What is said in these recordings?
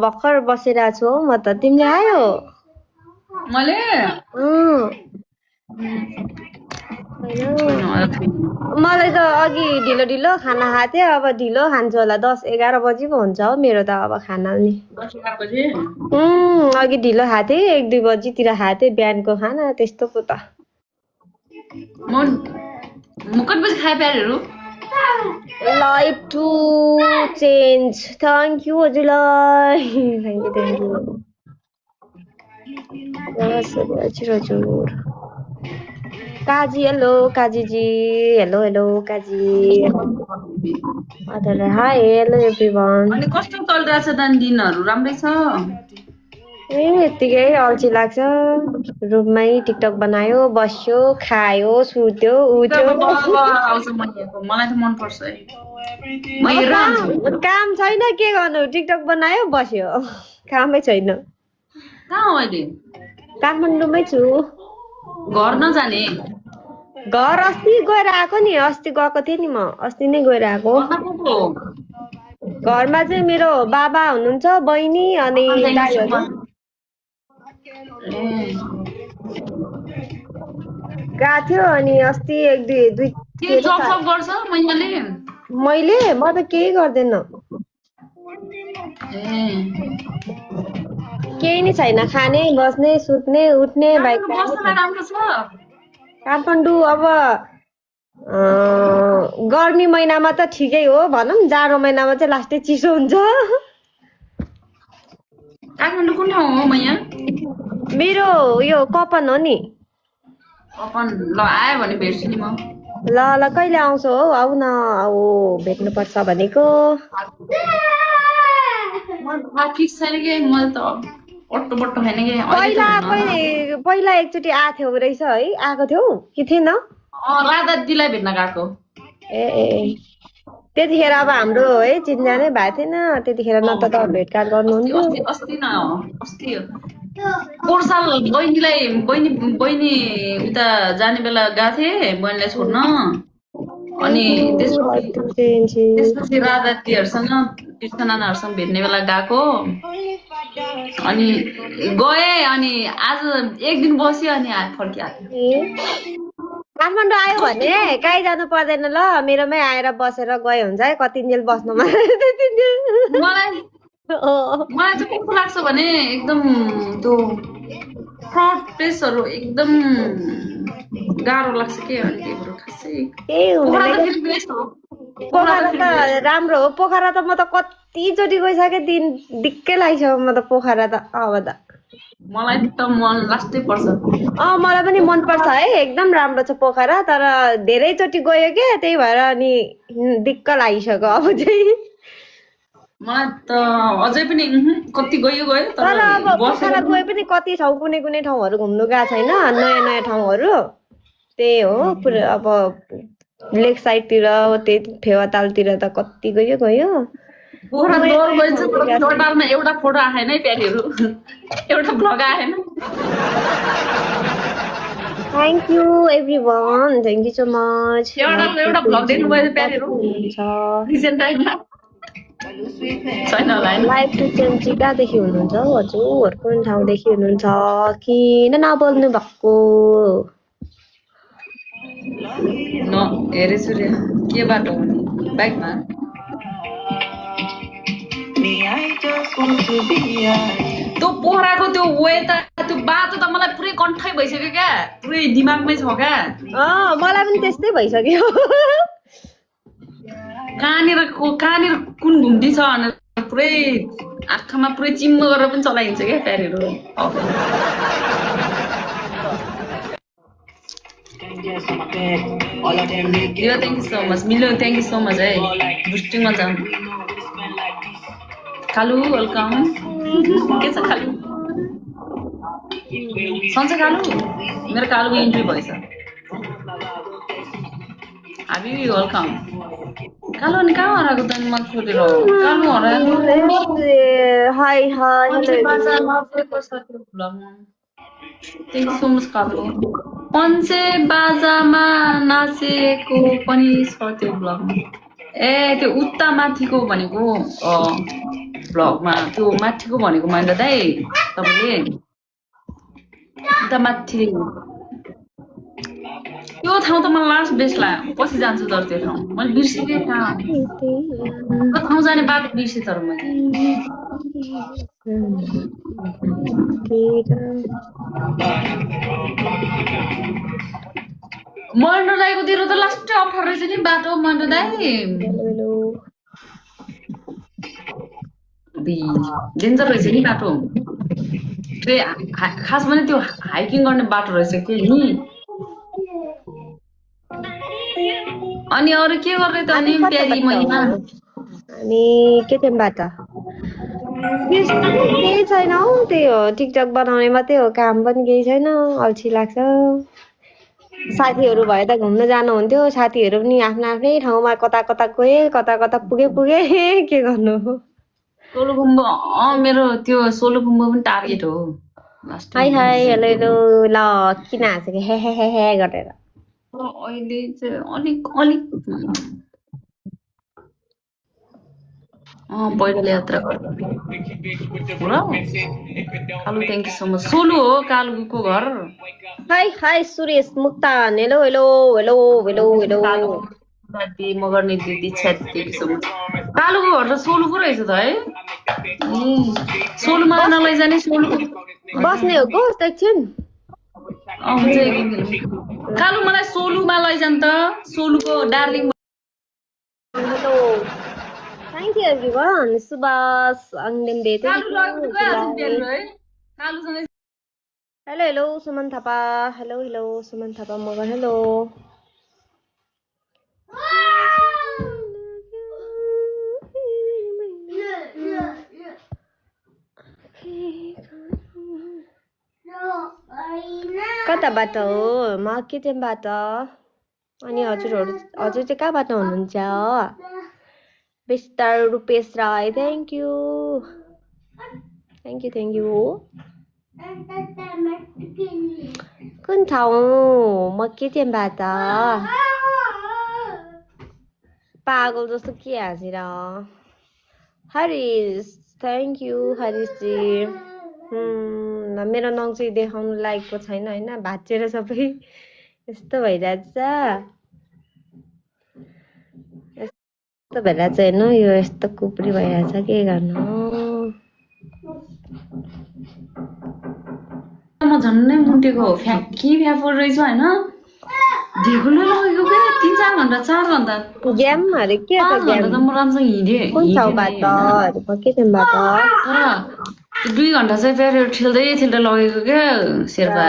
भर्खर बसिरहेको छु हौ म त तिमीले आयो मैले मलाई त अघि ढिलो ढिलो खाना खाएको थिएँ अब ढिलो खान्छु होला 10-11 बजी पो हुन्छ हो मेरो त अब खाना नि अघि ढिलो खाएको थिएँ 1-2 बजीतिर खाएको थिएँ बिहानको खाना त्यस्तो पो त म कति बजी खाए प्याजहरू life to change thank you हजुरलाई थ्याङ्क यू हजुर काजी हेलो काजीजी हेलो हेलो काजी हजुर हाई हेलो एभ्रिवान अनि कस्तो चलिरहेछ त दिनहरू राम्रै छ यत्तिकै अल्छी लाग्छ रुममै टिकटक बनायो बस्यो खायो सुत्यो उठ्यो आउँछ मलाई त मनपर्छ है म हेरिरहन्छु काम छैन के गर्नु टिकटक बनायो बस्यो कामै छैन कहाँ हो अहिले काठमाडौँमै छु घर नजाने घर अस्ति गएर आएको नि अस्ति गएको थिएँ नि म अस्ति नै गएर आएको घरमा चाहिँ मेरो बाबा हुनुहुन्छ बहिनी अनि दाइहरू गएको थियो अनि अस्ति मैले म त केही गर्दैन केही नै छैन खाने बस्ने सुत्ने उठ्ने बाइक काठमाडौँ अब गर्मी महिनामा त ठिकै हो भनौँ जाडो महिनामा चाहिँ लास्टै चिसो हुन्छ काठमाडौँ कुन ठाउँ हो मैया मेरो यो कपन हो नि कपन ल आयो भने भेट्छु नि म ल ल कहिले आउँछौ हौ आउ न आऊ भेट्नुपर्छ भनेको फिक्स छैन कि मैले त अट्टो बट्टो छैन कि पहिला एकचोटि आएको थियो रहेछ है आएको थियौ कि थिएन राधा दिदीलाई भेट्न गएको ए त्यतिखेर अब हाम्रो है चिनजानै भएको थिएन त्यतिखेर न त भेटघाट गर्नुहुन्थ्यो अस्ति पोहोर साल बहिनी उता जाने बेला गएको थिएँ बहिनीलाई छोड्न अनि त्यसपछि राधा दिदीहरूसँग कृष्ण नानाहरूसँग भेट्ने बेला गएको अनि गएँ अनि आज एक दिन बस्यो अनि फर्किहाल्यो काठमाडौँ आयो भने कहीँ जानु पर्दैन ल मेरोमै आएर बसेर गए हुन्छ है कतिन्जेल बस्नुमा मलाई चाहिँ कस्तो लाग्छ भने एकदम त्यो फ्रड प्लेसहरू एकदम गाह्रो लाग्छ के अनि त्यही भएर खासै पोखरा त राम्रो हो पोखरा त म त कतिचोटि गइसकेँ दिन दिक्कै लागिसक्यो म त पोखरा त अब त मलाई त मन लास्टै पर्छ मलाई पनि मन पर्छ है एकदम राम्रो छ पोखरा तर धेरैचोटि गयो के त्यही भएर अनि दिक्क लागिसक्यो अब चाहिँ मलाई त अझै पनि कति गयो तर अब पोखरा गए पनि कति ठाउँ कुनै कुनै ठाउँहरू घुम्नु गएको छैन नयाँ नयाँ ठाउँहरू त्यही हो अब लेक साइडतिर त्यही फेवातालतिर त कति गयो एउटा फोटो आएन है प्यारीहरू एउटा भ्लग आएन thank you everyone thank you so much एउटा भ्लग देख्नु भयो प्यारीहरू रिसेन्ट टाइममा छैन होला हैन लाइभ टु चेन्ज कहाँदेखि हुनुहुन्छ हौ हजुर कुन ठाउँदेखि हुनुहुन्छ किन नबोल्नु भएको हेरेछु रे के बाटो हो नि बाइकमा त्यो पोखराको त्यो वेता त्यो बाटो त मलाई पुरै कन्ठै भइसक्यो क्या पुरै दिमागमै छ क्या मलाई पनि त्यस्तै भइसक्यो कहाँनिर कुन घुम्ती छ भनेर पुरै आँखामा पुरै चिम्म गरेर पनि चलाइन्छ क्या प्यारीहरू थ्याङ्क यू सो मच मिल्यो थ्याङ्क यू सो मच है बुस्टिङमा जाउँ कालु वेलकम के छ कालु सन्चै कालु मेरो कालुको इन्ट्री भएछ हाबी वेलकम कालु अनि कहाँ हराएको त मन छोडेर कालु हराएको hi hi thank you so much Kalu पञ्चे बाजामा नाचेको पनि छ त्यो ब्लगमा ए त्यो उता माथिको भनेको भ्लगमा त्यो माथिको भनेको महेन्द्र दाइ तपाईँले उता माथि त्यो ठाउँ त मलाई लास्ट बेस्ट लाग्यो पछि जान्छु तर त्यो ठाउँ मैले बिर्सेकै ठाउँ त्यो ठाउँ जाने बाटो बिर्सेँ तर मैले महेन्द्र दाइकोतिर त लास्टै अप्ठ्यारो रहेछ नि बाटो महेन्द्र दाइ डेन्जर रहेछ नि बाटो खास पनि त्यो हाइकिङ गर्ने बाटो रहेछ के नि अनि अरू के गर्ने त अनि प्यारी महिना अनि केटिएमबाट केही छैन हौ त्यही हो टिकटक बनाउने मात्रै हो काम पनि केही छैन अल्छी लाग्छ साथीहरू भए त घुम्न जानुहुन्थ्यो साथीहरू पनि आफ्नो आफ्नै ठाउँमा कता कता गए कता कता पुगे के गर्नु सोलुखुम्बु मेरो त्यो सोलुखुम्बु पनि टार्गेट हो हाई हाई हेलो ल किन हाँसेको हे गरेर अहिले चाहिँ अलिक पैदल यात्रा Kalu thank you so much Solu हो कालुको घर हाई सुरेश मुक्तान हेलो मगर्ने दिदी छ्याट थ्याङ्क यू सो मच कालुको घर त सोलु पो रहेछ त है सोलुमा नलैजाने सोलु बस्ने हो को एकछिन हुन्छ कालु मलाई सोलुमा लैजान त सोलुको darling hello thank you everyone Subhash Angembe hello Suman Thapa hello Suman Thapa Magar hello कताबाट हो म केटिएमबाट अनि हजुर चाहिँ कहाँबाट हुनुहुन्छ mister Rupesh Rai thank you कुन ठाउँ म केटिएमबाट पागल जस्तो के हाँसेर हरिश थ्याङ्क यू हरिशजी मेरो नङ चाहिँ देखाउनु लायकको छैन होइन भाँचेर सबै यस्तो भइरहेछ होइन यो यस्तो कुप्री भइरहेछ के गर्नु म झन्नै मुटेको फ्याफोर रहेछ होइन ढेकुलो लगेको क्या 3-4 घन्टा 4 घन्टा गेम अरे के छ गेम त म राम्रोसँग हिँडेँ कुन ठाउँबाट केटिएमबाट 2 घन्टा चाहिँ प्यारेड ठेल्दै लगेको क्या शेर्पा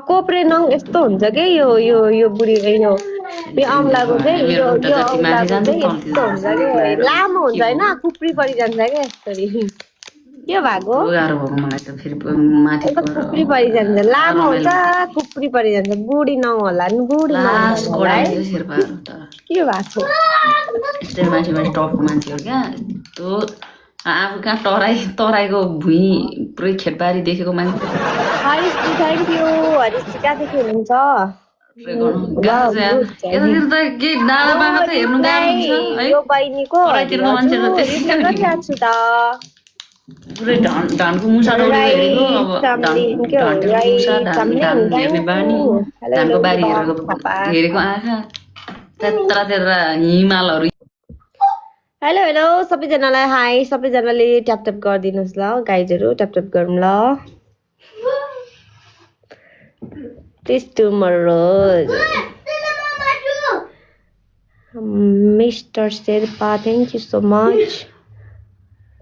कोप्रे नङ यस्तो हुन्छ के यो बुढी यो अम्लाको चाहिँ यो अम्लाको चाहिँ यस्तो हुन्छ के लामो हुन्छ होइन कुप्री परिजान्छ क्या यस्तरी के भएको गाह्रो भएको मलाई त फेरि माथि कुप्री परिजान्छ लामो हुन्छ कुप्री परिजान्छ बुढी नङ होला नि बुढी नङ होला है के भएको यस्तै मान्छे टपको मान्छे हो क्या यस्तो आफू कहाँ तराईको भुइँ पुरै खेतबारी देखेको मान्छे हरिशजी थ्याङ्क यू हरिशजी कहाँदेखि हुनुहुन्छ यतातिर त केही डाँडा बाँडा त हेर्नु गाह्रो हुन्छ है यो बहिनीको तराईतिरको मान्छेहरू त्यसै गरिरहेको छु त पुरै धनको मुसा हेरेको अब धनको मुसा धान हेर्ने बानी धानको बारी हेरेको आँखा त्यत्र हिमालहरू हेलो सबैजनालाई हाई सबैजनाले ट्याप गरिदिनुहोस् ल गाइजहरू ट्याप गरौँ ल please tomorrow mister Sherpa thank you so much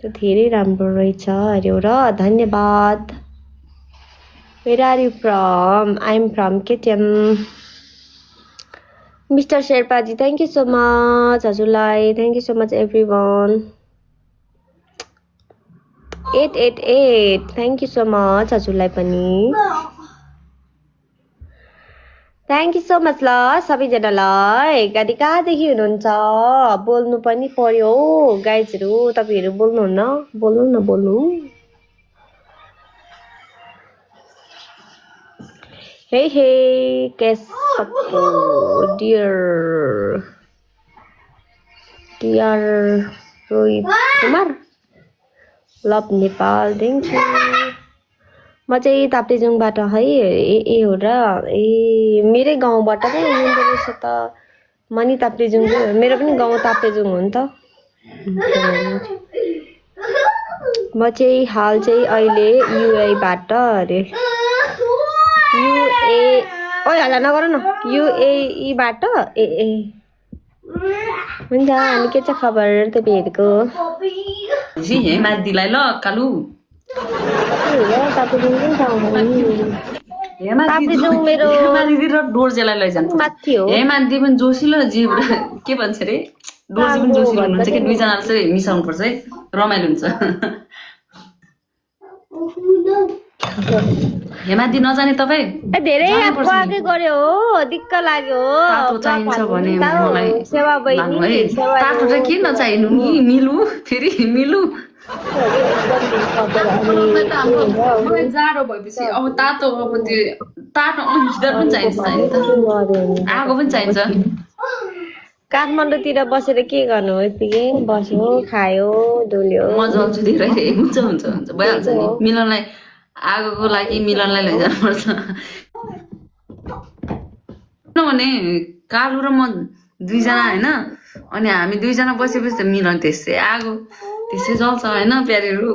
धेरै राम्रो रहेछ अरे र धन्यवाद where are you from I am from KTM mister शेर्पाजी थ्याङ्क यू सो मच हजुरलाई thank you so much everyone 888 thank you so much हजुरलाई पनि थ्याङ्क यू सो मच ल सबैजनालाई गाडी कहाँदेखि हुनुहुन्छ बोल्नु पनि पर्यो हो गाइजहरू तपाईँहरू बोल्नुहुन्न बोल्नु Hey, Kesapo, dear Rohit Kumar, love Nepal, thank you. म चाहिँ ताप्लेजुङबाट है ए हो र मेरै गाउँबाट नै हुनुहुँदो रहेछ त म नि ताप्लेजुङ मेरो पनि गाउँ ताप्लेजुङ हो नि त म चाहिँ हाल चाहिँ अहिले युएबाट अरे युए ओइ हल्ला नगर न युएईबाट ए हुन्छ अनि के छ खबर तपाईँहरूको हेमादिलाई ल कालु ताप्लेजुङ मेरो हेमादिदी र डोर्जेलाई लैजानु माथि हो हेमादिदी पनि जोसिलो जीव के भन्छ रे डोर्जी पनि जोसिलो हुनुहुन्छ कि दुईजनाले चाहिँ मिसाउनु पर्छ है रमाइलो हुन्छ हेमादी नजाने तपाईँ धेरै अफवाहै गर्यो हो दिक्क लाग्यो हो तातो चाहिन्छ भने मलाई सेवा बहिनी लानु है तातो चाहिँ किन नचाहिनु नि मिलु फेरि मिलु मलाई जाडो भएपछि अब तातो अब त्यो तातो हिटर पनि चाहिन्छ आगो पनि चाहिन्छ काठमाडौँतिर बसेर के गर्नु हो यतिकै बस्यो खायो डुल्यो मजा आउँछ धेरै हुन्छ हुन्छ हुन्छ भइहाल्छ नि मिलनलाई आगोको लागि मिलनलाई लैजानुपर्छ किनभने कालु र म दुईजना होइन अनि हामी दुईजना बसेपछि त मिलन त्यसै आगो त्यसै जल्छ होइन प्यारीहरू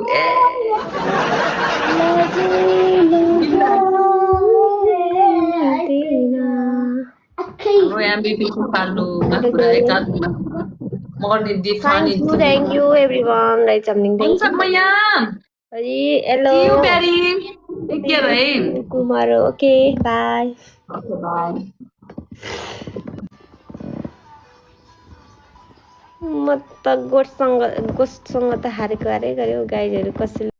Thank you everyone. Right, something. Thank you. Hello. See you, Perry. Take care, right? Kumaro. Okay, bye. Okay, bye. म त गोठसँग त हारेको हारे गऱ्यो गाईहरू कसैले